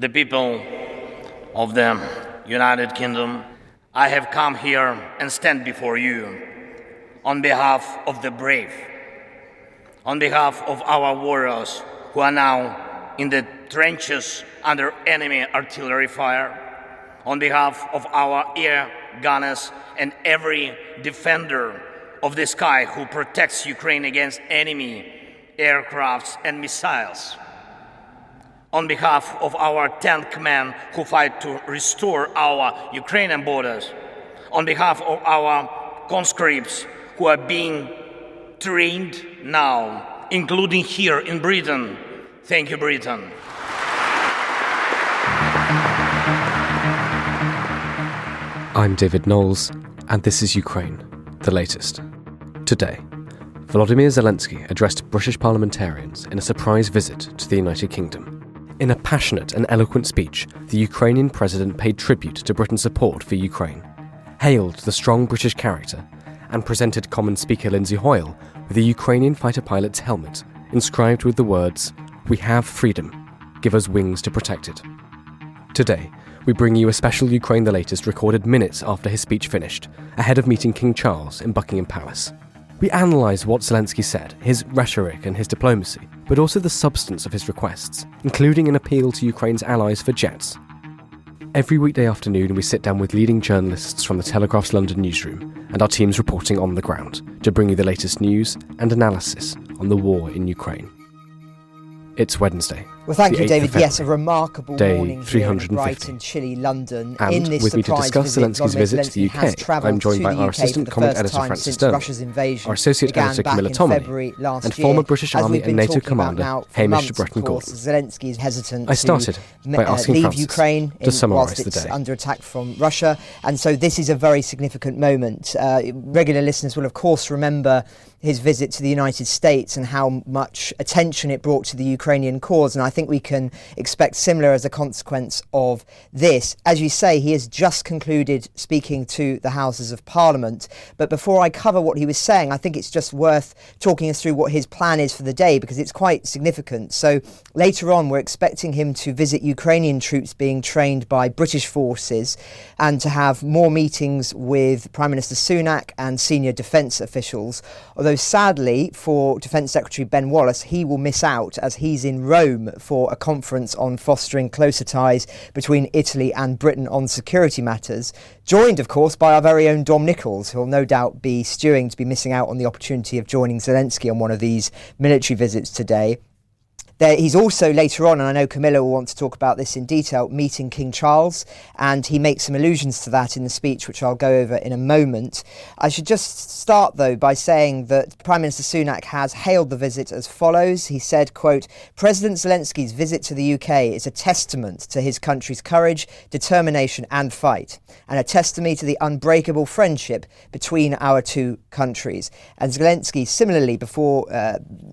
the people of the United Kingdom, I have come here and stand before you on behalf of the brave, on behalf of our warriors who are now in the trenches under enemy artillery fire, on behalf of our air gunners and every defender of the sky who protects Ukraine against enemy aircrafts and missiles, on behalf of our tank men who fight to restore our Ukrainian borders, on behalf of our conscripts who are being trained now, including here in Britain. Thank you, Britain. I'm David Knowles, and this is Ukraine, the latest. Today, Volodymyr Zelensky addressed British parliamentarians in a surprise visit to the United Kingdom. In a passionate and eloquent speech, the Ukrainian president paid tribute to Britain's support for Ukraine, hailed the strong British character, and presented Commons Speaker Lindsay Hoyle with a Ukrainian fighter pilot's helmet inscribed with the words, "We have freedom, give us wings to protect it." Today, we bring you a special Ukraine the Latest recorded minutes after his speech finished, ahead of meeting King Charles in Buckingham Palace. We analyse what Zelensky said, his rhetoric and his diplomacy, but also the substance of his requests, including an appeal to Ukraine's allies for jets. Every weekday afternoon we sit down with leading journalists from the Telegraph's London newsroom and our teams reporting on the ground to bring you the latest news and analysis on the war in Ukraine. It's Wednesday. Well, thank you, David. Yes, a remarkable day morning 350. here in bright and chilly London. And in this with me to discuss Zelensky's visit to the UK, I'm joined by our assistant comment editor Francis Stone, our associate editor Camilla Tominey, and former British Army and NATO commander Hamish de Bretton-Gordon. Zelensky is hesitant I started by asking leave Francis Ukraine to summarise the it's day. under attack from Russia, and so this is a very significant moment. Regular listeners will, of course, remember his visit to the United States and how much attention it brought to the Ukrainian cause, and I think we can expect similar as a consequence of this. As you say, he has just concluded speaking to the Houses of Parliament, but before I cover what he was saying, I think it's just worth talking us through what his plan is for the day, because it's quite significant. So later on, we're expecting him to visit Ukrainian troops being trained by British forces and to have more meetings with Prime Minister Sunak and senior defence officials, although sadly for Defence Secretary Ben Wallace, he will miss out as he's in Rome for a conference on fostering closer ties between Italy and Britain on security matters, joined of course by our very own Dom Nichols, who will no doubt be stewing to be missing out on the opportunity of joining Zelensky on one of these military visits today. He's also later on, and I know Camilla will want to talk about this in detail, meeting King Charles, and he makes some allusions to that in the speech, which I'll go over in a moment. I should just start, though, by saying that Prime Minister Sunak has hailed the visit as follows. He said, quote, "President Zelensky's visit to the UK is a testament to his country's courage, determination and fight, and a testimony to the unbreakable friendship between our two countries." And Zelensky, similarly, before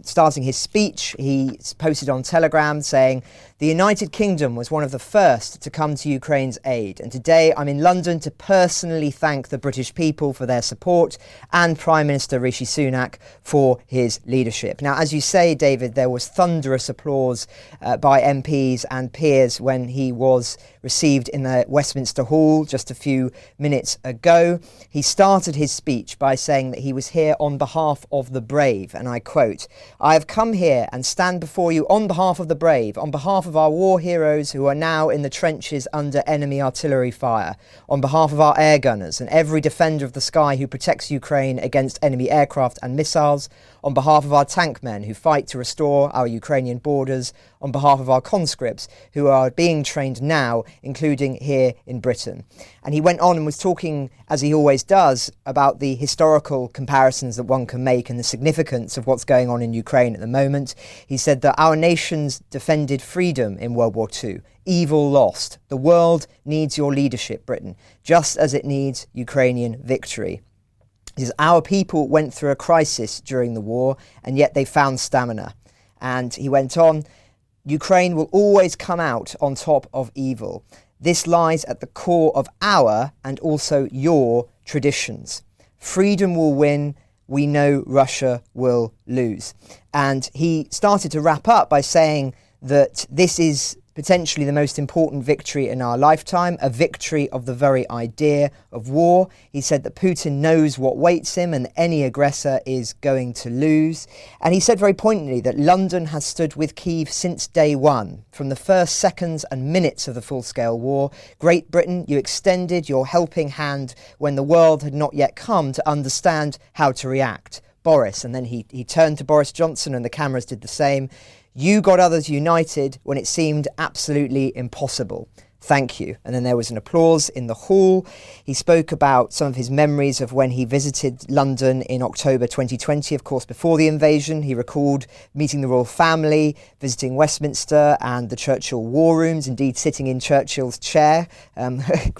starting his speech, he posted on Telegram saying, "The United Kingdom was one of the first to come to Ukraine's aid, and today I'm in London to personally thank the British people for their support and Prime Minister Rishi Sunak for his leadership." Now, as you say, David, there was thunderous applause by MPs and peers when he was received in the Westminster Hall just a few minutes ago. He started his speech by saying that he was here on behalf of the brave, and I quote, "I have come here and stand before you on behalf of the brave, on behalf of our war heroes who are now in the trenches under enemy artillery fire, on behalf of our air gunners and every defender of the sky who protects Ukraine against enemy aircraft and missiles, on behalf of our tank men who fight to restore our Ukrainian borders, on behalf of our conscripts who are being trained now, including here in Britain." And he went on and was talking, as he always does, about the historical comparisons that one can make and the significance of what's going on in Ukraine at the moment. He said that our nations defended freedom in World War II. Evil lost. The world needs your leadership, Britain, just as it needs Ukrainian victory. He says, "Our people went through a crisis during the war, and yet they found stamina." And he went on, "Ukraine will always come out on top of evil. This lies at the core of our and also your traditions. Freedom will win. We know Russia will lose." And he started to wrap up by saying that this is potentially the most important victory in our lifetime, a victory of the very idea of war. He said that Putin knows what waits him and any aggressor is going to lose. And he said very pointedly that London has stood with Kyiv since day one, from the first seconds and minutes of the full-scale war. Great Britain, you extended your helping hand when the world had not yet come to understand how to react. Boris, and then he turned to Boris Johnson and the cameras did the same. You got others united when it seemed absolutely impossible. Thank you. And then there was an applause in the hall. He spoke about some of his memories of when he visited London in October 2020, of course, before the invasion. He recalled meeting the royal family, visiting Westminster and the Churchill war rooms, indeed sitting in Churchill's chair.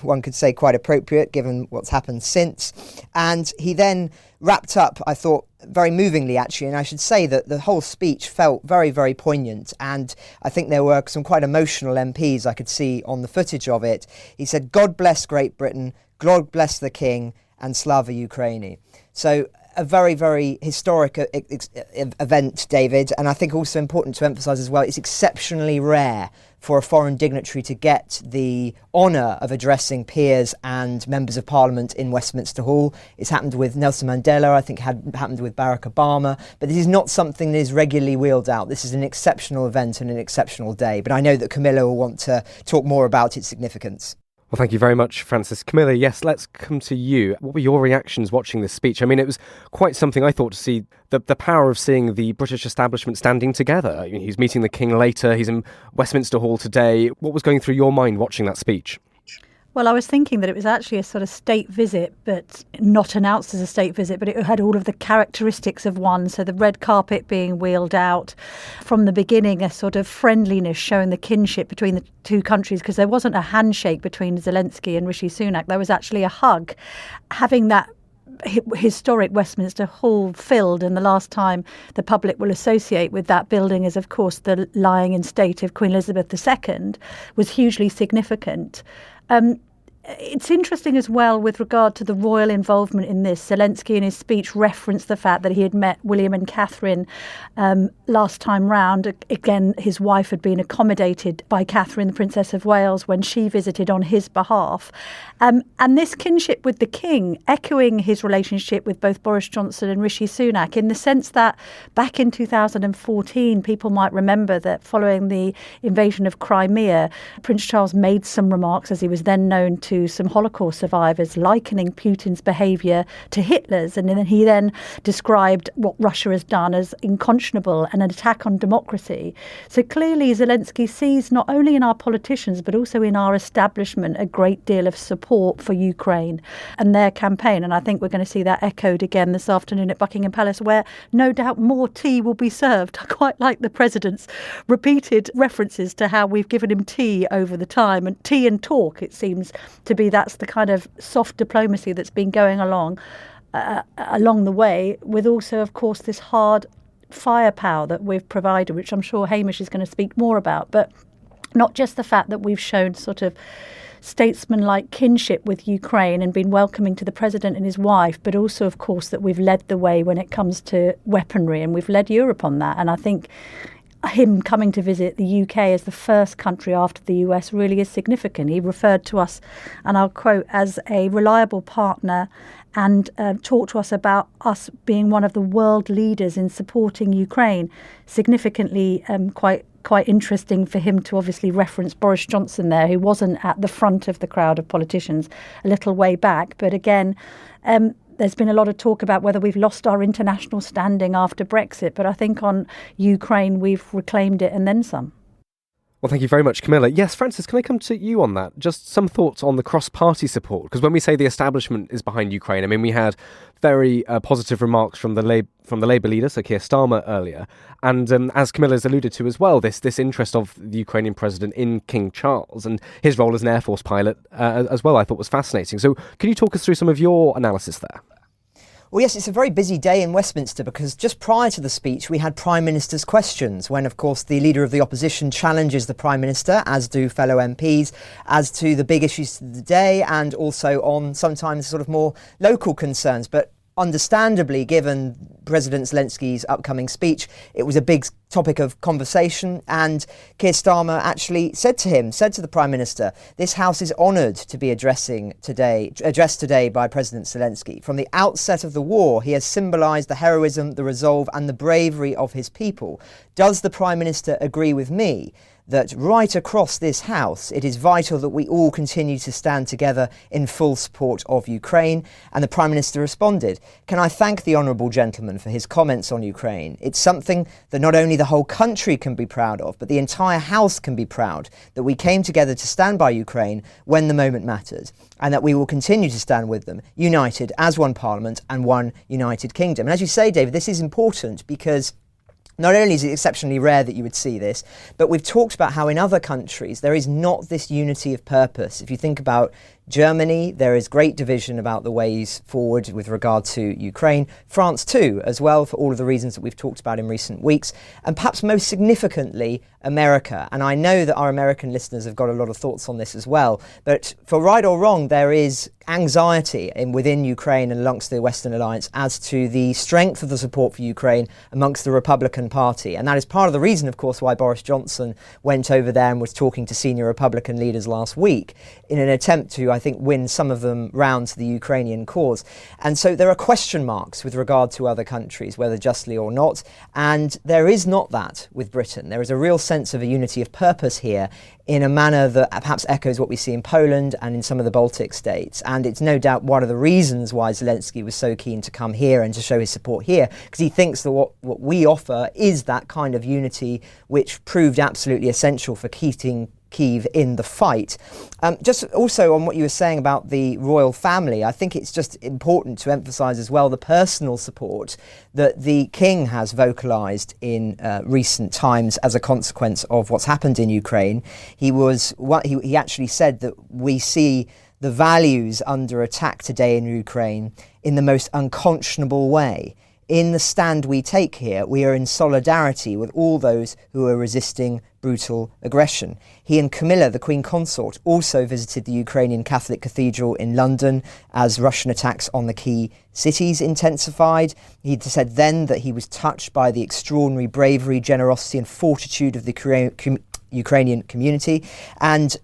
One could say quite appropriate given what's happened since. And he then wrapped up, I thought, very movingly, actually, and I should say that the whole speech felt very, very poignant, and I think there were some quite emotional MPs I could see on the footage of it. He said, God bless Great Britain, God bless the King, and Slava Ukraini. So a very, very historic event, David, and I think also important to emphasise as well, it's exceptionally rare for a foreign dignitary to get the honour of addressing peers and members of parliament in Westminster Hall. It's happened with Nelson Mandela, I think had happened with Barack Obama, but this is not something that is regularly wheeled out. This is an exceptional event and an exceptional day, but I know that Camilla will want to talk more about its significance. Well, thank you very much, Francis. Camilla, yes, let's come to you. What were your reactions watching this speech? I mean, it was quite something, I thought, to see the power of seeing the British establishment standing together. I mean, he's meeting the King later, he's in Westminster Hall today. What was going through your mind watching that speech? Well, I was thinking that it was actually a sort of state visit, but not announced as a state visit, but it had all of the characteristics of one. So the red carpet being wheeled out from the beginning, a sort of friendliness showing the kinship between the two countries, because there wasn't a handshake between Zelensky and Rishi Sunak. There was actually a hug. Having that historic Westminster Hall filled, and the last time the public will associate with that building is, of course, the lying in state of Queen Elizabeth II, was hugely significant. It's interesting as well with regard to the royal involvement in this. Zelensky in his speech referenced the fact that he had met William and Catherine last time round. Again, his wife had been accommodated by Catherine, the Princess of Wales, when she visited on his behalf. And this kinship with the King, echoing his relationship with both Boris Johnson and Rishi Sunak, in the sense that back in 2014, people might remember that following the invasion of Crimea, Prince Charles made some remarks, as he was then known to some Holocaust survivors, likening Putin's behaviour to Hitler's. And then he then described what Russia has done as unconscionable and an attack on democracy. So clearly Zelensky sees not only in our politicians, but also in our establishment, a great deal of support for Ukraine and their campaign. And I think we're going to see that echoed again this afternoon at Buckingham Palace, where no doubt more tea will be served. I quite like the President's repeated references to how we've given him tea over the time, and tea and talk, it seems to be. That's the kind of soft diplomacy that's been going along the way, with also, of course, this hard firepower that we've provided, which I'm sure Hamish is going to speak more about. But not just the fact that we've shown sort of statesman-like kinship with Ukraine and been welcoming to the president and his wife, but also, of course, that we've led the way when it comes to weaponry, and we've led Europe on that. And I think him coming to visit the UK as the first country after the US really is significant. He referred to us, and I'll quote, as a reliable partner, and talked to us about us being one of the world leaders in supporting Ukraine. Significantly, quite interesting for him to obviously reference Boris Johnson there, who wasn't at the front of the crowd of politicians, a little way back. But again, there's been a lot of talk about whether we've lost our international standing after Brexit, but I think on Ukraine we've reclaimed it and then some. Well, thank you very much, Camilla. Yes, Francis, can I come to you on that? Just some thoughts on the cross-party support, because when we say the establishment is behind Ukraine, I mean, we had very positive remarks from the Labour leader, Sir Keir Starmer, earlier, and as Camilla's alluded to as well, this interest of the Ukrainian president in King Charles and his role as an Air Force pilot as well, I thought was fascinating. So can you talk us through some of your analysis there? Well, yes, it's a very busy day in Westminster, because just prior to the speech, we had Prime Minister's questions, when, of course, the Leader of the Opposition challenges the Prime Minister, as do fellow MPs, as to the big issues of the day, and also on sometimes sort of more local concerns. But understandably, given President Zelensky's upcoming speech, it was a big topic of conversation, and Keir Starmer actually said to the Prime Minister, this House is honoured to be addressed today by President Zelensky. From the outset of the war, he has symbolised the heroism, the resolve and the bravery of his people. Does the Prime Minister agree with me that right across this House, it is vital that we all continue to stand together in full support of Ukraine? And the Prime Minister responded, can I thank the honourable gentleman for his comments on Ukraine? It's something that not only the whole country can be proud of, but the entire House can be proud that we came together to stand by Ukraine when the moment mattered, and that we will continue to stand with them, united as one Parliament and one United Kingdom. And as you say, David, this is important because not only is it exceptionally rare that you would see this, but we've talked about how in other countries there is not this unity of purpose. If you think about Germany, there is great division about the ways forward with regard to Ukraine. France too, as well, for all of the reasons that we've talked about in recent weeks. And perhaps most significantly, America. And I know that our American listeners have got a lot of thoughts on this as well. But for right or wrong, there is anxiety within Ukraine and amongst the Western Alliance as to the strength of the support for Ukraine amongst the Republican Party. And that is part of the reason, of course, why Boris Johnson went over there and was talking to senior Republican leaders last week in an attempt to, I think, win some of them round to the Ukrainian cause. And so there are question marks with regard to other countries, whether justly or not. And there is not that with Britain. There is a real sense of a unity of purpose here in a manner that perhaps echoes what we see in Poland and in some of the Baltic states. And it's no doubt one of the reasons why Zelensky was so keen to come here and to show his support here, because he thinks that what we offer is that kind of unity which proved absolutely essential for keeping Kyiv in the fight. Just also on what you were saying about the royal family, I think it's just important to emphasise as well the personal support that the king has vocalised in recent times as a consequence of what's happened in Ukraine. He actually said that we see the values under attack today in Ukraine in the most unconscionable way. In the stand we take here, we are in solidarity with all those who are resisting brutal aggression. He and Camilla, the Queen Consort, also visited the Ukrainian Catholic Cathedral in London as Russian attacks on the key cities intensified. He said then that he was touched by the extraordinary bravery, generosity and fortitude of the Ukrainian community. And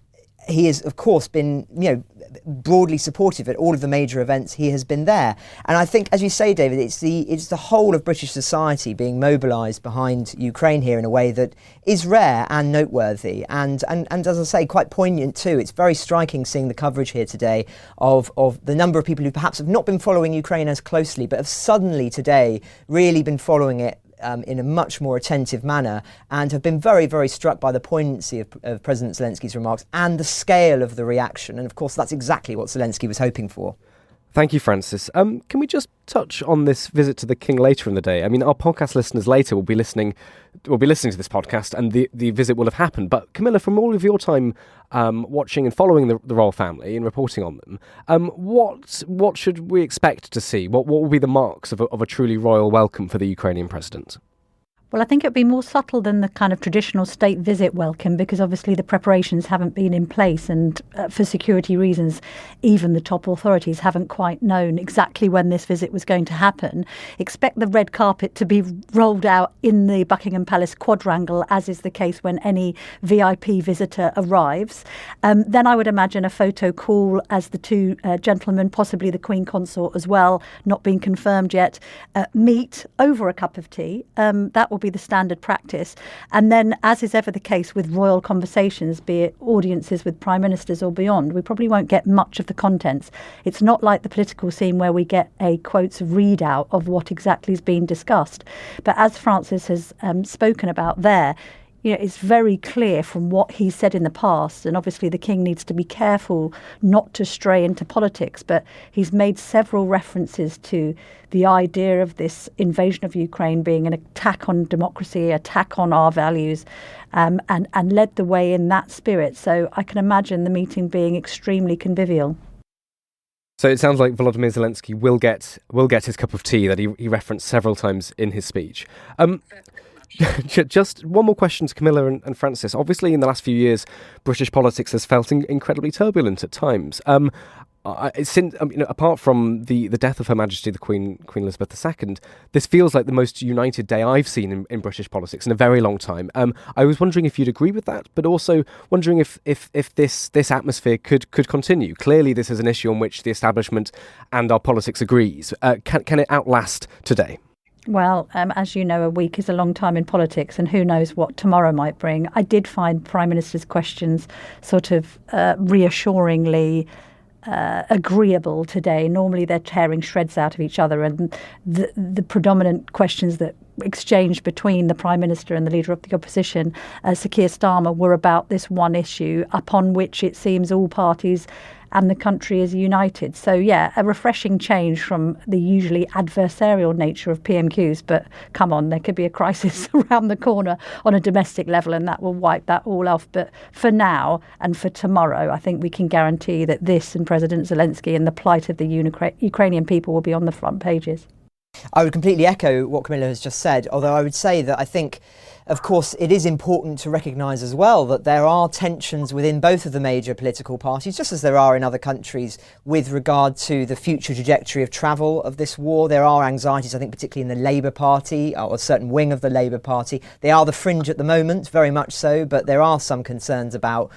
he has, of course, been, broadly supportive at all of the major events he has been there. And I think, as you say, David, it's the whole of British society being mobilised behind Ukraine here in a way that is rare and noteworthy and as I say, quite poignant too. It's very striking seeing the coverage here today of the number of people who perhaps have not been following Ukraine as closely, but have suddenly today really been following it in a much more attentive manner and have been very, very struck by the poignancy of President Zelensky's remarks and the scale of the reaction. And of course, that's exactly what Zelensky was hoping for. Thank you, Francis. Can we just touch on this visit to the King later in the day? I mean, our podcast listeners later will be listening to this podcast and the visit will have happened. But Camilla, from all of your time watching and following the royal family and reporting on them, what should we expect to see? What will be the marks of a truly royal welcome for the Ukrainian president? Well, I think it'd be more subtle than the kind of traditional state visit welcome, because obviously the preparations haven't been in place and for security reasons, even the top authorities haven't quite known exactly when this visit was going to happen. Expect the red carpet to be rolled out in the Buckingham Palace quadrangle, as is the case when any VIP visitor arrives. Then I would imagine a photo call as the two gentlemen, possibly the Queen Consort as well, not being confirmed yet, meet over a cup of tea. That will be the standard practice. And then, as is ever the case with royal conversations, be it audiences with prime ministers or beyond, we probably won't get much of the contents. It's not like the political scene where we get a quotes readout of what exactly is being discussed. But as Francis has spoken about there, it's very clear from what he said in the past, and obviously the king needs to be careful not to stray into politics, but he's made several references to the idea of this invasion of Ukraine being an attack on democracy, attack on our values, and led the way in that spirit. So I can imagine the meeting being extremely convivial. So it sounds like Volodymyr Zelensky will get his cup of tea that he referenced several times in his speech. Just one more question to Camilla and Francis. Obviously, in the last few years, British politics has felt incredibly turbulent at times. apart from the death of Her Majesty the Queen Elizabeth II, this feels like the most united day I've seen in British politics in a very long time. I was wondering if you'd agree with that, but also wondering if this atmosphere could continue. Clearly, this is an issue on which the establishment and our politics agrees. Can it outlast today? Well, as you know, a week is a long time in politics, and who knows what tomorrow might bring. I did find Prime Minister's questions sort of reassuringly agreeable today. Normally they're tearing shreds out of each other, and the predominant questions that exchanged between the Prime Minister and the Leader of the Opposition, Sir Keir Starmer, were about this one issue upon which it seems all parties and the country is united. So, yeah, a refreshing change from the usually adversarial nature of PMQs. But come on, there could be a crisis around the corner on a domestic level, and that will wipe that all off. But for now and for tomorrow, I think we can guarantee that this and President Zelensky and the plight of the Ukrainian people will be on the front pages. I would completely echo what Camilla has just said, although I would say that I think, of course, it is important to recognise as well that there are tensions within both of the major political parties, just as there are in other countries, with regard to the future trajectory of travel of this war. There are anxieties, I think, particularly in the Labour Party, or a certain wing of the Labour Party. They are the fringe at the moment, very much so, but there are some concerns about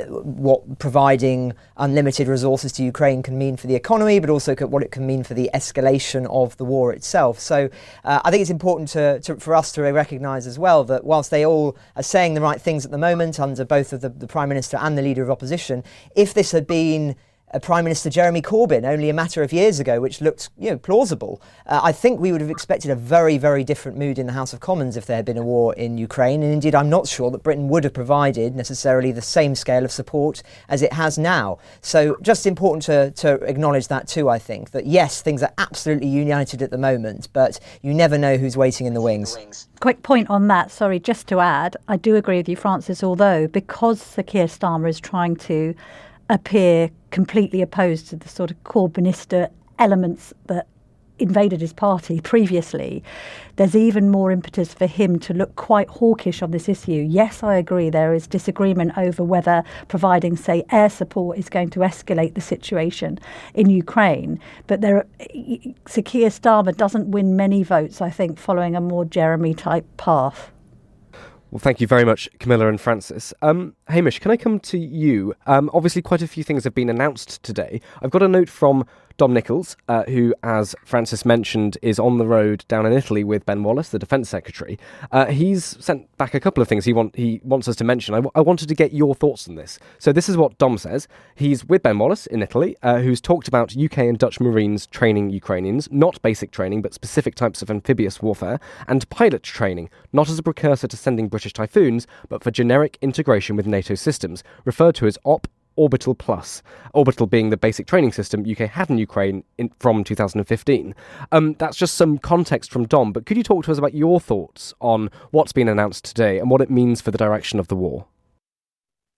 what providing unlimited resources to Ukraine can mean for the economy, but also what it can mean for the escalation of the war itself. So I think it's important for us to recognise as well that whilst they all are saying the right things at the moment under both of the Prime Minister and the Leader of Opposition, if this had been Prime Minister Jeremy Corbyn only a matter of years ago, which looked plausible, I think we would have expected a very, very different mood in the House of Commons if there had been a war in Ukraine. And indeed, I'm not sure that Britain would have provided necessarily the same scale of support as it has now. So just important to acknowledge that too, I think, that yes, things are absolutely united at the moment, but you never know who's waiting in the wings. Quick point on that, sorry, just to add, I do agree with you, Francis, although because Sir Keir Starmer is trying to appear completely opposed to the sort of Corbynista elements that invaded his party previously, there's even more impetus for him to look quite hawkish on this issue. Yes, I agree there is disagreement over whether providing, say, air support is going to escalate the situation in Ukraine, but Sir Keir Starmer doesn't win many votes, I think, following a more Jeremy-type path. Well, thank you very much, Camilla and Francis. Hamish, can I come to you? Obviously, quite a few things have been announced today. I've got a note from Dom Nichols, who, as Francis mentioned, is on the road down in Italy with Ben Wallace, the Defence Secretary. He's sent back a couple of things he wants us to mention. I wanted to get your thoughts on this. So this is what Dom says. He's with Ben Wallace in Italy, who's talked about UK and Dutch Marines training Ukrainians, not basic training, but specific types of amphibious warfare, and pilot training, not as a precursor to sending British Typhoons, but for generic integration with NATO systems, referred to as Orbital Plus. Orbital being the basic training system UK had in Ukraine from 2015. That's just some context from Dom, but could you talk to us about your thoughts on what's been announced today and what it means for the direction of the war?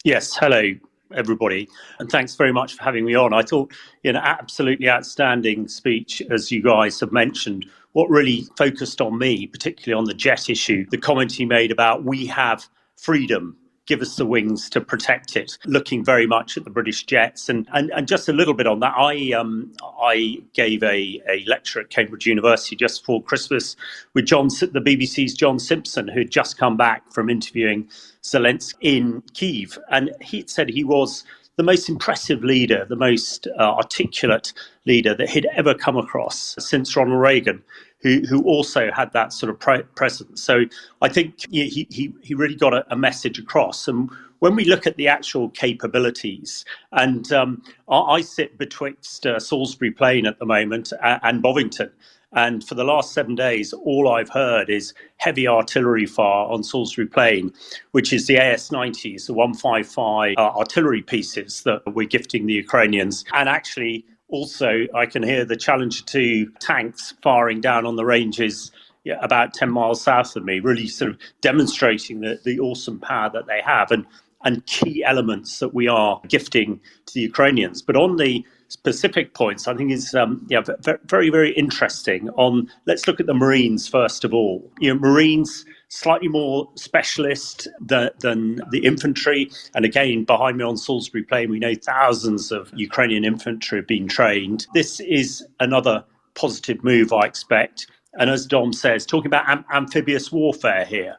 Yes, hello everybody, and thanks very much for having me on. I thought absolutely outstanding speech, as you guys have mentioned. What really focused on me, particularly on the jet issue, the comment he made about we have freedom, give us the wings to protect it, looking very much at the British jets. And just a little bit on that, I gave a lecture at Cambridge University just before Christmas with the BBC's John Simpson, who had just come back from interviewing Zelensky in Kyiv. And he said he was the most impressive leader, the most articulate leader that he'd ever come across since Ronald Reagan, who also had that sort of presence. So I think he really got a message across. And when we look at the actual capabilities, and I sit betwixt Salisbury Plain at the moment and Bovington, and for the last 7 days, all I've heard is heavy artillery fire on Salisbury Plain, which is the AS-90s, the 155 artillery pieces that we're gifting the Ukrainians. And actually, also, I can hear the Challenger 2 tanks firing down on the ranges about 10 miles south of me, really sort of demonstrating the awesome power that they have and key elements that we are gifting to the Ukrainians. But on the specific points, I think is very, very interesting. Let's look at the Marines first of all. Marines slightly more specialist than the infantry. And again, behind me on Salisbury Plain, we know thousands of Ukrainian infantry have been trained. This is another positive move, I expect. And as Dom says, talking about amphibious warfare here,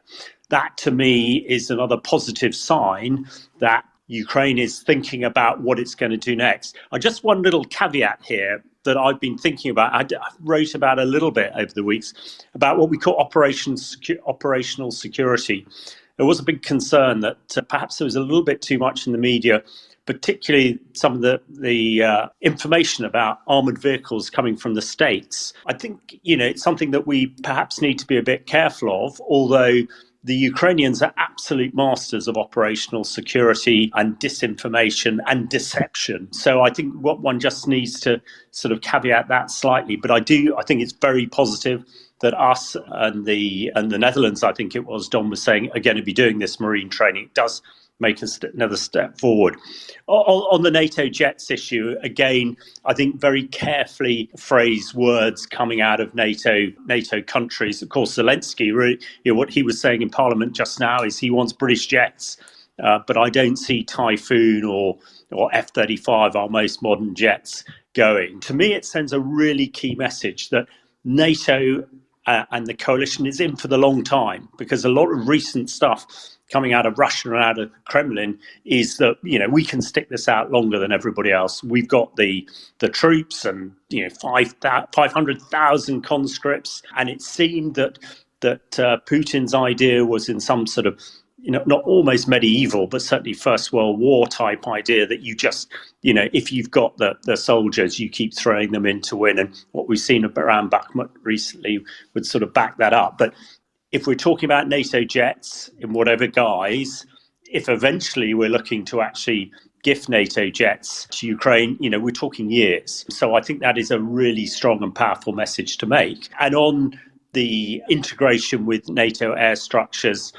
that to me is another positive sign that Ukraine is thinking about what it's going to do next. Just one little caveat here that I've been thinking about. I wrote about a little bit over the weeks about what we call operational security. There was a big concern that perhaps there was a little bit too much in the media, particularly some of the information about armoured vehicles coming from the States. I think, it's something that we perhaps need to be a bit careful of, although the Ukrainians are absolute masters of operational security and disinformation and deception. So I think what one just needs to sort of caveat that slightly. But I think it's very positive that us and the Netherlands, I think it was Don was saying, are going to be doing this marine training. It does make another step forward. On the NATO jets issue, again, I think very carefully phrased words coming out of NATO countries. Of course, Zelensky, really, what he was saying in Parliament just now is he wants British jets, but I don't see Typhoon or F-35, our most modern jets, going. To me, it sends a really key message that NATO and the coalition is in for the long time, because a lot of recent stuff coming out of Russia and out of Kremlin is that, we can stick this out longer than everybody else. We've got the troops and, 500,000 conscripts. And it seemed that Putin's idea was in some sort of, not almost medieval, but certainly First World War type idea that you just, if you've got the soldiers, you keep throwing them in to win. And what we've seen around Bakhmut recently would sort of back that up. But if we're talking about NATO jets in whatever guise, if eventually we're looking to actually gift NATO jets to Ukraine, we're talking years. So I think that is a really strong and powerful message to make. And on the integration with NATO air structures,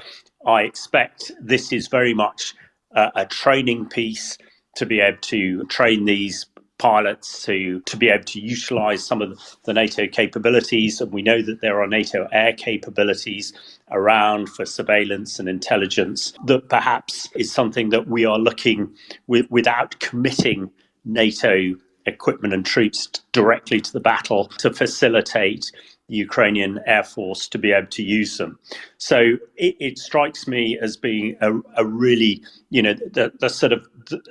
I expect this is very much a training piece to be able to train these pilots to be able to utilise some of the NATO capabilities. And we know that there are NATO air capabilities around for surveillance and intelligence. That perhaps is something that we are looking without committing NATO equipment and troops directly to the battle to facilitate the Ukrainian Air Force to be able to use them. So it strikes me as being a really, the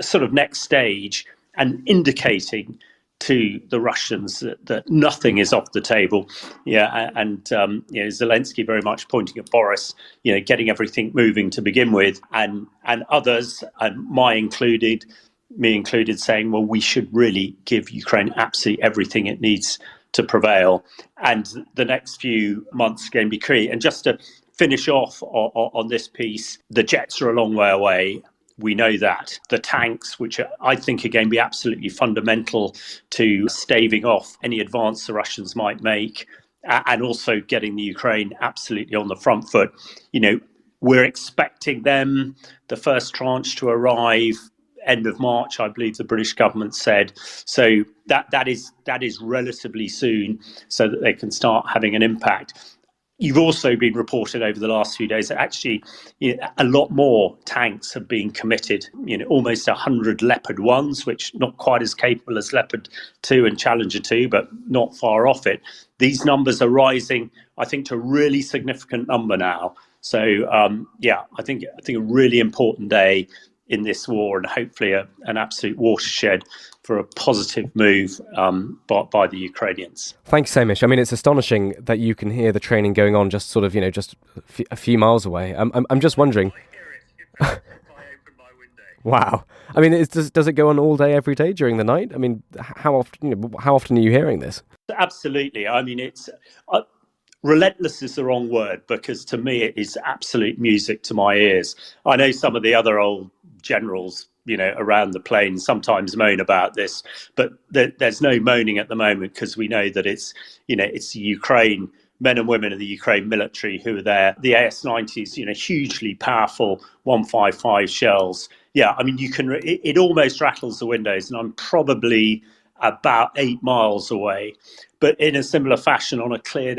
sort of next stage, and indicating to the Russians that nothing is off the table. Zelensky very much pointing at Boris, getting everything moving to begin with, and others, and me included, saying, well, we should really give Ukraine absolutely everything it needs to prevail. And the next few months are going to be key. And just to finish off on this piece, the jets are a long way away. We know that. The tanks, which I think are going to be absolutely fundamental to staving off any advance the Russians might make, and also getting the Ukraine absolutely on the front foot. We're expecting them, the first tranche, to arrive end of March, I believe the British government said. So that is relatively soon, so that they can start having an impact. You've also been reported over the last few days that actually a lot more tanks have been committed, almost 100 Leopard 1s, which not quite as capable as Leopard 2 and Challenger 2, but not far off it. These numbers are rising, I think, to a really significant number now. So, I think a really important day in this war, and hopefully an absolute watershed for a positive move by the Ukrainians. Thanks, Hamish. I mean, it's astonishing that you can hear the training going on just sort of, just a few miles away. I'm just wondering. I hear it if I open my window. Wow. I mean, does it go on all day, every day during the night? I mean, how often are you hearing this? Absolutely. I mean, it's relentless is the wrong word, because to me it is absolute music to my ears. I know some of the other old generals, around the plain sometimes moan about this, but there's no moaning at the moment, because we know that it's the Ukraine, men and women of the Ukraine military who are there. The AS-90s, hugely powerful 155 shells. Yeah, I mean, it almost rattles the windows, and I'm probably about 8 miles away. But in a similar fashion, on a clear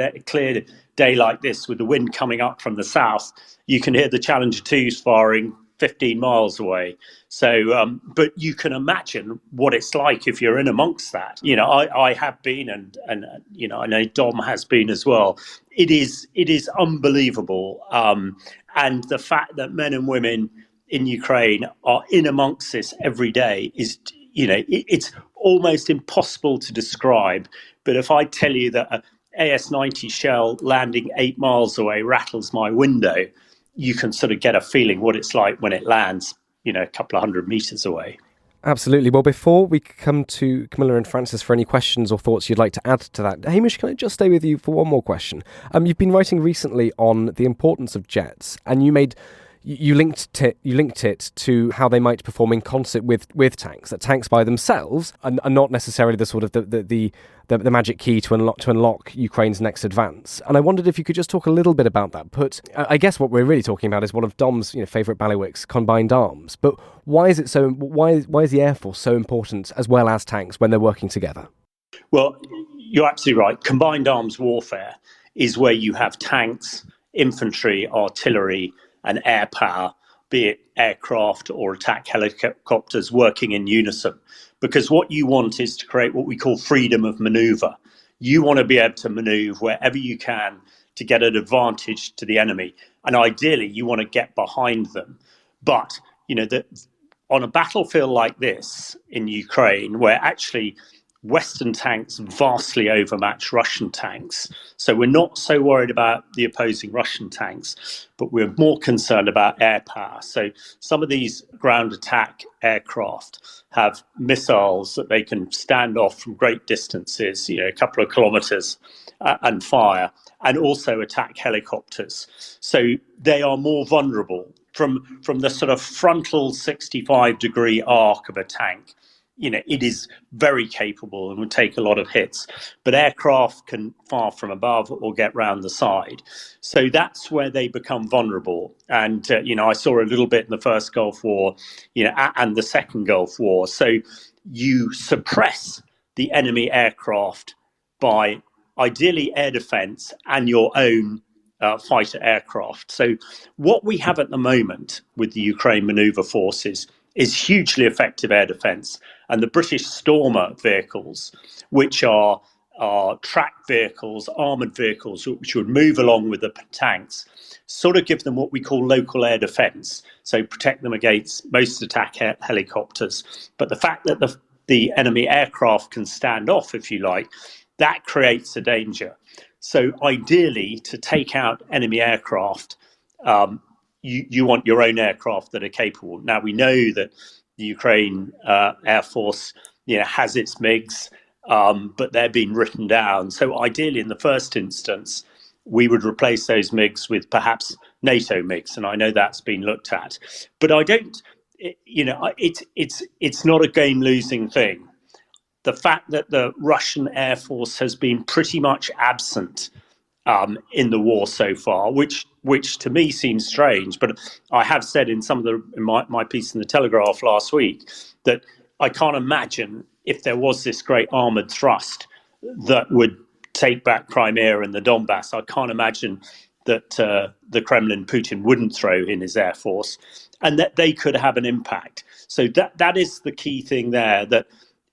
day like this, with the wind coming up from the south, you can hear the Challenger 2s firing 15 miles away. So, but you can imagine what it's like if you're in amongst that. I have been, and I know Dom has been as well. It is unbelievable, and the fact that men and women in Ukraine are in amongst this every day is, it's almost impossible to describe. But if I tell you that a AS-90 shell landing 8 miles away rattles my window, you can sort of get a feeling what it's like when it lands, a couple of 100 meters away. Absolutely. Well, before we come to Camilla and Francis for any questions or thoughts you'd like to add to that, Hamish, can I just stay with you for one more question? You've been writing recently on the importance of jets, and you linked it to how they might perform in concert with tanks. That tanks by themselves are not necessarily the sort of the magic key to unlock Ukraine's next advance. And I wondered if you could just talk a little bit about that. I guess what we're really talking about is one of Dom's favourite bailiwicks, combined arms. But why is it so? Why is the Air Force so important as well as tanks when they're working together? Well, you're absolutely right. Combined arms warfare is where you have tanks, infantry, artillery, and air power, be it aircraft or attack helicopters, working in unison. Because what you want is to create what we call freedom of manoeuvre. You want to be able to manoeuvre wherever you can to get an advantage to the enemy. And ideally, you want to get behind them. But, on a battlefield like this in Ukraine, where actually Western tanks vastly overmatch Russian tanks. So we're not so worried about the opposing Russian tanks, but we're more concerned about air power. So some of these ground attack aircraft have missiles that they can stand off from great distances, a couple of kilometers, and fire, and also attack helicopters. So they are more vulnerable from the sort of frontal 65-degree arc of a tank. It is very capable and would take a lot of hits, but aircraft can fire from above or get round the side. So that's where they become vulnerable. And, I saw a little bit in the first Gulf War, and the second Gulf War. So you suppress the enemy aircraft by ideally air defense and your own fighter aircraft. So what we have at the moment with the Ukraine maneuver forces is hugely effective air defense. And the British Stormer vehicles, which are tracked vehicles, armoured vehicles, which would move along with the tanks, sort of give them what we call local air defence, so protect them against most attack helicopters. But the fact that the enemy aircraft can stand off, if you like, that creates a danger. So ideally, to take out enemy aircraft, you want your own aircraft that are capable. Now, we know that the Ukraine Air Force has its MiGs, but they're being written down. So ideally, in the first instance, we would replace those MiGs with perhaps NATO MiGs, and I know that's been looked at. But I don't, it's not a game-losing thing. The fact that the Russian Air Force has been pretty much absent in the war so far, which to me seems strange, but I have said in my piece in the Telegraph last week that I can't imagine if there was this great armoured thrust that would take back Crimea and the Donbass. I can't imagine that the Kremlin, Putin, wouldn't throw in his air force, and that they could have an impact. So that is the key thing there, that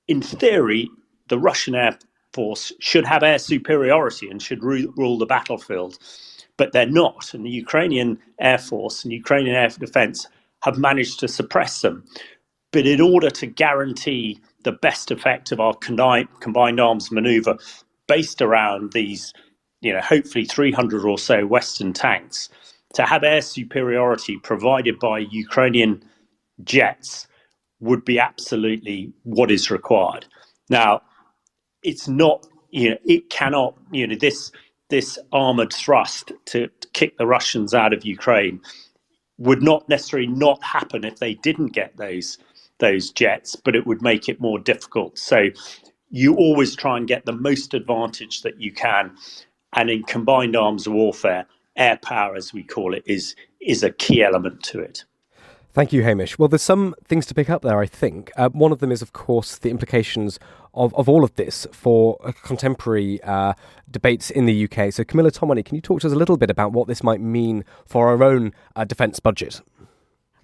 in theory, the Russian Air Force should have air superiority and should rule the battlefield, but they're not. And the Ukrainian Air Force and Ukrainian Air Defense have managed to suppress them. But in order to guarantee the best effect of our combined arms maneuver based around these, hopefully 300 or so Western tanks, to have air superiority provided by Ukrainian jets would be absolutely what is required. Now, it's not, it cannot, this armoured thrust to kick the Russians out of Ukraine would not necessarily not happen if they didn't get those jets, but it would make it more difficult. So you always try and get the most advantage that you can. And in combined arms warfare, air power, as we call it, is a key element to it. Thank you, Hamish. Well, there's some things to pick up there, I think. One of them is, of course, the implications of all of this for contemporary debates in the UK. So Camilla Tomoney, can you talk to us a little bit about what this might mean for our own defence budget?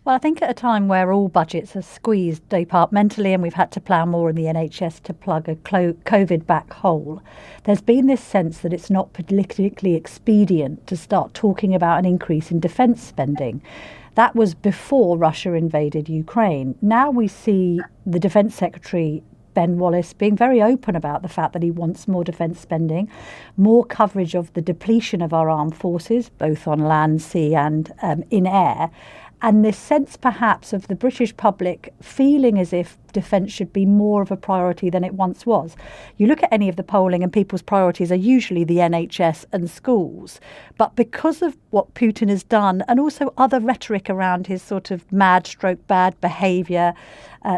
Well, I think at a time where all budgets are squeezed departmentally and we've had to plough more in the NHS to plug a COVID back hole, there's been this sense that it's not politically expedient to start talking about an increase in defence spending. That was before Russia invaded Ukraine. Now we see the Defence Secretary Ben Wallace being very open about the fact that he wants more defence spending, more coverage of the depletion of our armed forces, both on land, sea and in air, and this sense perhaps of the British public feeling as if defence should be more of a priority than it once was. You look at any of the polling and people's priorities are usually the NHS and schools. But because of what Putin has done and also other rhetoric around his sort of mad stroke bad behaviour,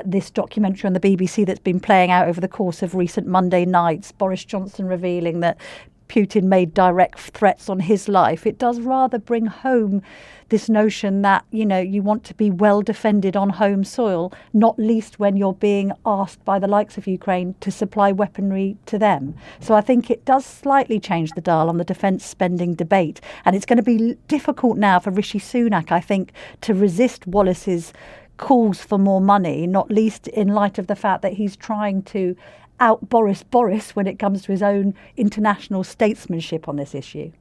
this documentary on the BBC that's been playing out over the course of recent Monday nights, Boris Johnson revealing that Putin made direct threats on his life, it does rather bring home this notion that, you know, you want to be well defended on home soil, not least when you're being asked by the likes of Ukraine to supply weaponry to them. So I think it does slightly change the dial on the defence spending debate. And it's going to be difficult now for Rishi Sunak, I think, to resist Wallace's calls for more money, not least in light of the fact that he's trying to out Boris when it comes to his own international statesmanship on this issue.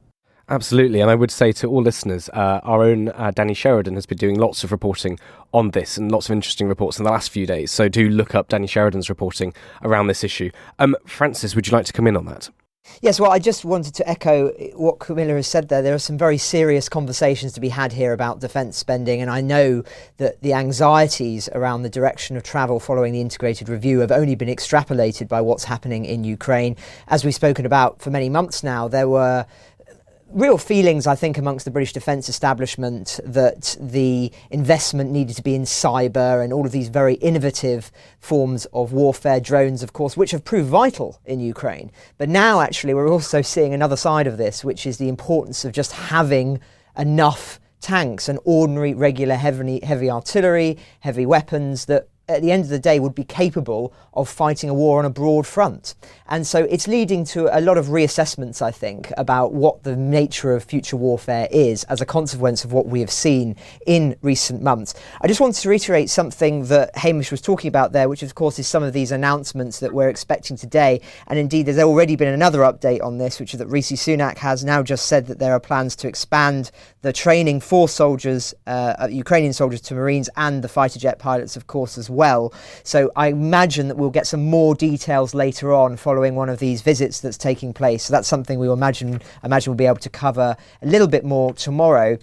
Absolutely, and I would say to all listeners, our own Danny Sheridan has been doing lots of reporting on this and lots of interesting reports in the last few days, so do look up Danny Sheridan's reporting around this issue. Francis, would you like to come in on that? Yes, well, I just wanted to echo what Camilla has said there. There are some very serious conversations to be had here about defence spending, and I know that the anxieties around the direction of travel following the integrated review have only been extrapolated by what's happening in Ukraine. As we've spoken about for many months now, there were real feelings, I think, amongst the British defence establishment that the investment needed to be in cyber and all of these very innovative forms of warfare, drones, of course, which have proved vital in Ukraine. But now, actually, we're also seeing another side of this, which is the importance of just having enough tanks and ordinary, regular, heavy artillery, heavy weapons that at the end of the day would be capable of fighting a war on a broad front. And so it's leading to a lot of reassessments, I think, about what the nature of future warfare is as a consequence of what we have seen in recent months. I just wanted to reiterate something that Hamish was talking about there, which of course is some of these announcements that we're expecting today. And indeed, there's already been another update on this, which is that Rishi Sunak has now just said that there are plans to expand the training for soldiers, Ukrainian soldiers, to Marines and the fighter jet pilots, of course, as well. So I imagine that we'll get some more details later on following one of these visits that's taking place. So that's something we will imagine we'll be able to cover a little bit more tomorrow.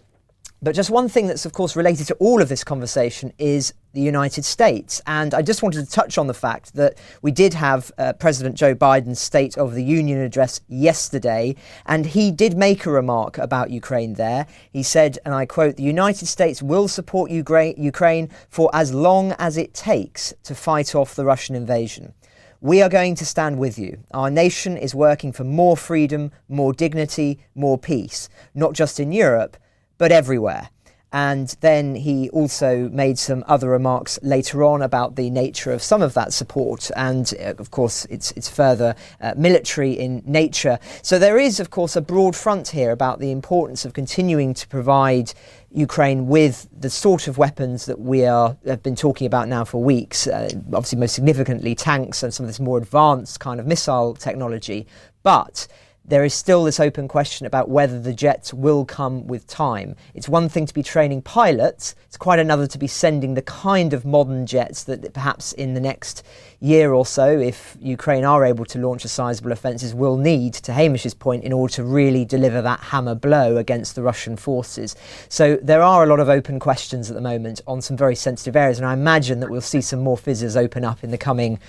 But just one thing that's, of course, related to all of this conversation is the United States. And I just wanted to touch on the fact that we did have President Joe Biden's State of the Union address yesterday, and he did make a remark about Ukraine there. He said, and I quote, "The United States will support Ukraine for as long as it takes to fight off the Russian invasion. We are going to stand with you. Our nation is working for more freedom, more dignity, more peace, not just in Europe, but everywhere." And then he also made some other remarks later on about the nature of some of that support. And of course, it's further military in nature. So there is, of course, a broad front here about the importance of continuing to provide Ukraine with the sort of weapons that we have been talking about now for weeks. Obviously, most significantly, tanks and some of this more advanced kind of missile technology. But there is still this open question about whether the jets will come with time. It's one thing to be training pilots. It's quite another to be sending the kind of modern jets that perhaps in the next year or so, if Ukraine are able to launch a sizable offensive, will need, to Hamish's point, in order to really deliver that hammer blow against the Russian forces. So there are a lot of open questions at the moment on some very sensitive areas, and I imagine that we'll see some more fizzes open up in the coming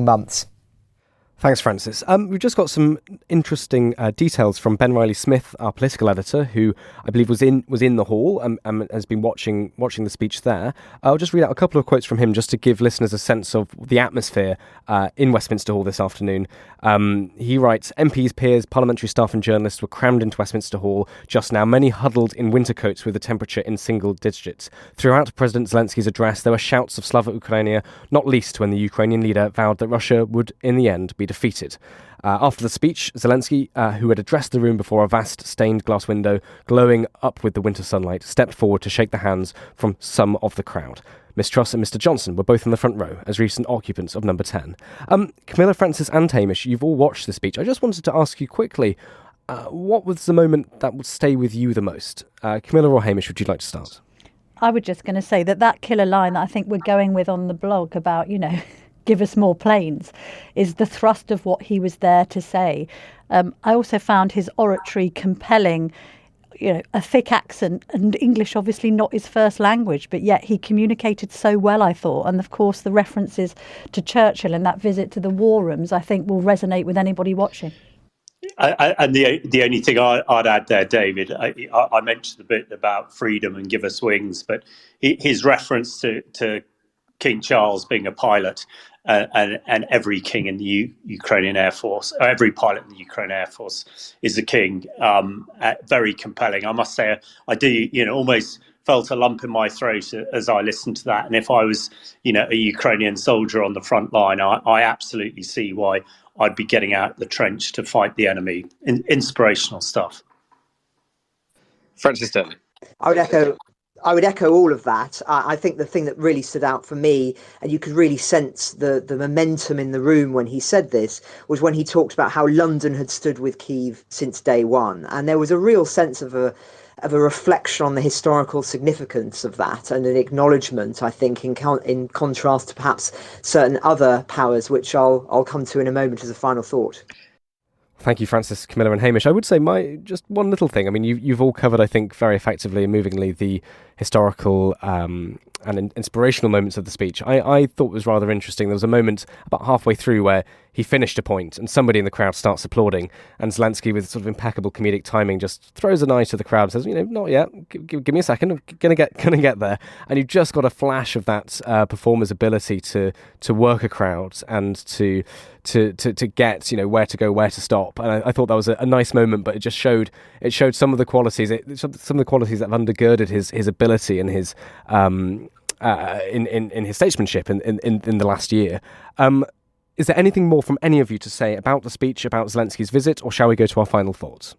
months. Thanks, Francis. We've just got some interesting details from Ben Riley-Smith, our political editor, who I believe was in the hall and has been watching the speech there. I'll just read out a couple of quotes from him just to give listeners a sense of the atmosphere in Westminster Hall this afternoon. He writes, MPs, peers, parliamentary staff and journalists were crammed into Westminster Hall just now, many huddled in winter coats with the temperature in single digits. Throughout President Zelensky's address, there were shouts of Slava Ukrainia, not least when the Ukrainian leader vowed that Russia would, in the end, be defeated. After the speech, Zelensky, who had addressed the room before a vast stained glass window glowing up with the winter sunlight, stepped forward to shake the hands from some of the crowd. Miss Truss and Mr Johnson were both in the front row as recent occupants of number 10. Camilla, Francis and Hamish, you've all watched the speech. I just wanted to ask you quickly, what was the moment that would stay with you the most? Camilla or Hamish, would you like to start? I was just going to say that killer line that I think we're going with on the blog about, give us more planes, is the thrust of what he was there to say. I also found his oratory compelling, a thick accent, and English obviously not his first language, but yet he communicated so well, I thought. And of course, the references to Churchill and that visit to the war rooms, I think, will resonate with anybody watching. And the only thing I'd add there, David, I mentioned a bit about freedom and give us wings, but his reference to King Charles being a pilot and every king in the Ukrainian Air Force, or every pilot in the Ukrainian Air Force is a king, very compelling. I must say, I do, almost felt a lump in my throat as I listened to that. And if I was, a Ukrainian soldier on the front line, I absolutely see why I'd be getting out the trench to fight the enemy. Inspirational stuff. Francis Sterling. I would echo all of that. I think the thing that really stood out for me, and you could really sense the momentum in the room when he said this, was when he talked about how London had stood with Kyiv since day one. And there was a real sense of a reflection on the historical significance of that, and an acknowledgement, I think, in contrast to perhaps certain other powers, which I'll come to in a moment as a final thought. Thank you, Francis, Camilla and Hamish. I would say just one little thing. I mean, you've all covered, I think, very effectively and movingly the historical and inspirational moments of the speech. I thought was rather interesting. There was a moment about halfway through where he finished a point and somebody in the crowd starts applauding, and Zelensky, with sort of impeccable comedic timing, just throws an eye to the crowd and says, not yet, give me a second, I'm gonna get there. And you just got a flash of that performer's ability to work a crowd and to get where to go, where to stop. And I thought that was a nice moment, but it showed some of the qualities that have undergirded his ability and his in his statesmanship in the last year. Is there anything more from any of you to say about the speech, about Zelensky's visit, or shall we go to our final thoughts?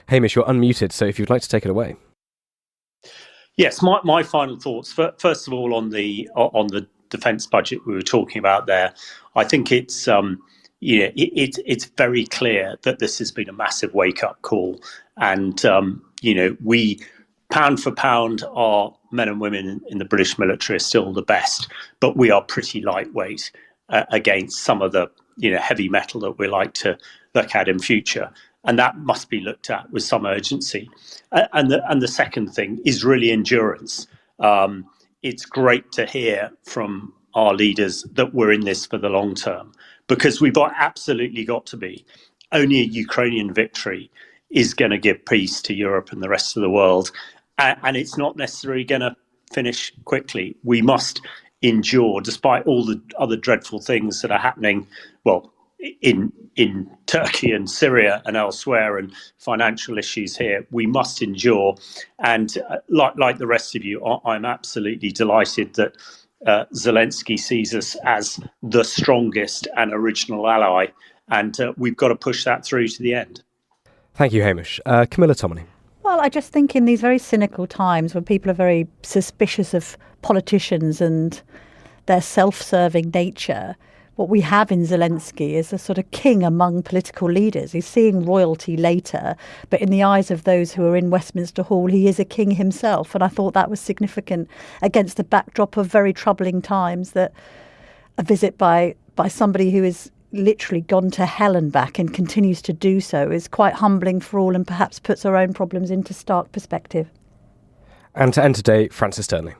Hamish, you're unmuted, so if you'd like to take it away. Yes, my final thoughts. First of all, on the defence budget we were talking about there, I think it's it's very clear that this has been a massive wake-up call, and we, pound for pound, our men and women in the British military are still the best, but we are pretty lightweight against some of the heavy metal that we like to look at in future, and that must be looked at with some urgency. And the second thing is really endurance. It's great to hear from our leaders that we're in this for the long term, because we've absolutely got to be. Only a Ukrainian victory is going to give peace to Europe and the rest of the world, and it's not necessarily going to finish quickly. We must endure, despite all the other dreadful things that are happening, well, in Turkey and Syria and elsewhere, and financial issues here. We must endure. And like the rest of you, I'm absolutely delighted that Zelensky sees us as the strongest and original ally, and we've got to push that through to the end. Thank you, Hamish. Camilla Tominey. Well, I just think in these very cynical times when people are very suspicious of politicians and their self-serving nature, what we have in Zelensky is a sort of king among political leaders. He's seeing royalty later, but in the eyes of those who are in Westminster Hall, he is a king himself. And I thought that was significant against the backdrop of very troubling times, that a visit by somebody who is literally gone to hell and back and continues to do so is quite humbling for all, and perhaps puts our own problems into stark perspective. And to end today, Francis Sterling.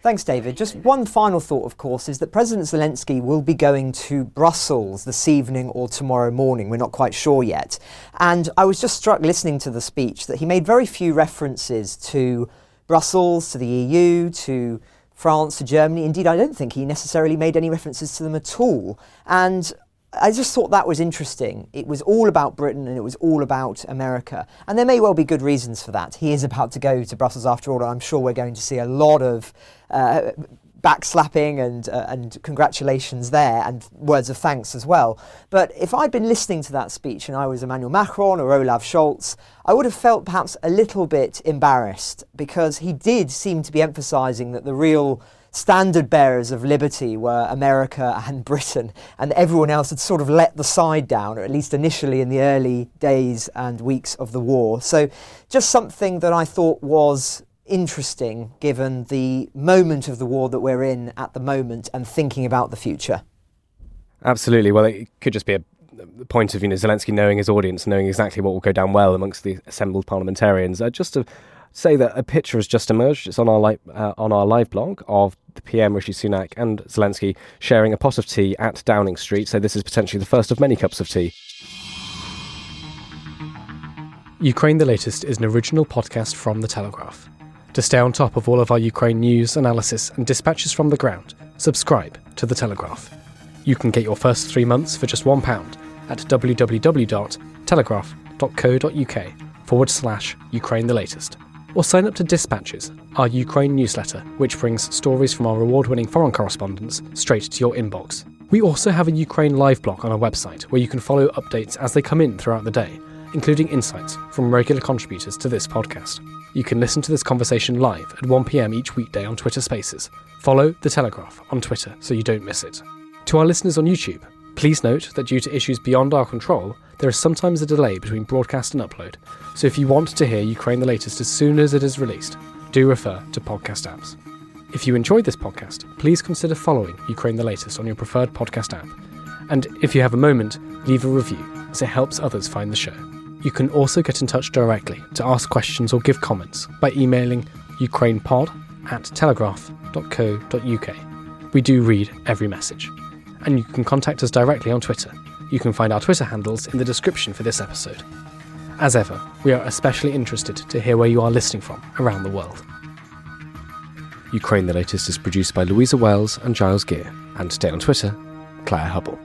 Thanks, David. Just one final thought, of course, is that President Zelensky will be going to Brussels this evening or tomorrow morning. We're not quite sure yet. And I was just struck listening to the speech that he made very few references to Brussels, to the EU, to France, to Germany. Indeed, I don't think he necessarily made any references to them at all. And I just thought that was interesting. It was all about Britain and it was all about America. And there may well be good reasons for that. He is about to go to Brussels after all, and I'm sure we're going to see a lot of backslapping and congratulations there, and words of thanks as well. But if I'd been listening to that speech and I was Emmanuel Macron or Olaf Scholz, I would have felt perhaps a little bit embarrassed, because he did seem to be emphasising that the real standard bearers of liberty were America and Britain, and everyone else had sort of let the side down, or at least initially in the early days and weeks of the war. So just something that I thought was interesting given the moment of the war that we're in at the moment and thinking about the future. Absolutely. Well, it could just be a point of, Zelensky knowing his audience, knowing exactly what will go down well amongst the assembled parliamentarians. Just to say that a picture has just emerged. It's on our live blog of the PM Rishi Sunak and Zelensky sharing a pot of tea at Downing Street. So this is potentially the first of many cups of tea. Ukraine the Latest is an original podcast from The Telegraph. To stay on top of all of our Ukraine news, analysis and dispatches from the ground, subscribe to The Telegraph. You can get your first 3 months for just £1 at www.telegraph.co.uk/Ukraine the Latest. Or sign up to Dispatches, our Ukraine newsletter, which brings stories from our award-winning foreign correspondents straight to your inbox. We also have a Ukraine live blog on our website where you can follow updates as they come in throughout the day, including insights from regular contributors to this podcast. You can listen to this conversation live at 1 p.m. each weekday on Twitter Spaces. Follow The Telegraph on Twitter so you don't miss it. To our listeners on YouTube, please note that due to issues beyond our control, there is sometimes a delay between broadcast and upload, so if you want to hear Ukraine the Latest as soon as it is released, do refer to podcast apps. If you enjoyed this podcast, please consider following Ukraine the Latest on your preferred podcast app. And if you have a moment, leave a review, as it helps others find the show. You can also get in touch directly to ask questions or give comments by emailing ukrainepod@telegraph.co.uk. We do read every message. And you can contact us directly on Twitter. You can find our Twitter handles in the description for this episode. As ever, we are especially interested to hear where you are listening from around the world. Ukraine the Latest is produced by Louisa Wells and Giles Gear, and today on Twitter, Claire Hubble.